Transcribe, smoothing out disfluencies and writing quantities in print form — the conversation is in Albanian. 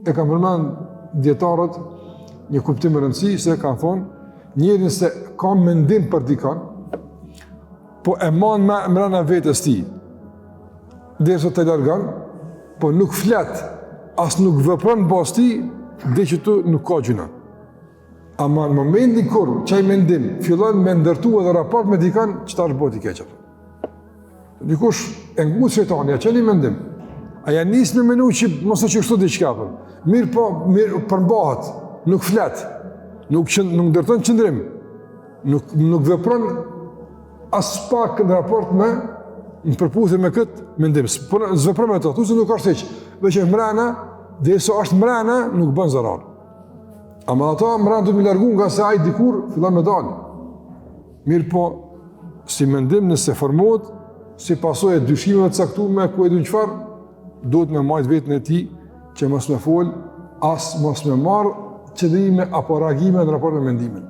e kam përmend dietarët një kuptim më rëndësi se kanë thonë njëri se ka mendim për dikon, po e man me mrena vetës ti, derisa të largon, po nuk flet, as nuk vepron bas ti, dhe që tu nuk ka gjuna. Ama në momentin kur çaj mendim fillon me ndërtu edhe raport me dikon, çfarë bëhet i keq. Dikush e ngut shejtani, çaj një mendim. Aja nis me menu që mos e çështo diçka apo. Mirë përmbahet, nuk flet, nuk ndërton qëndrim, nuk vepron as pak në raport me në përputhje me këtë mendim. Po zvepron me ato, thosë nuk ka hiç. Veç mrena, derisa është mrena, nuk bën zarar. Ama ata mrena do të më largu nga se ai dikur fillon me dalë. Mirë po, si mendim nëse formohet, si pasojë dyshimeve të caktuara ku e diun çfarë, duhet me majt vetën e tij që mos më fol, as mos më marr qëllime apo reagime në raport me mendimin.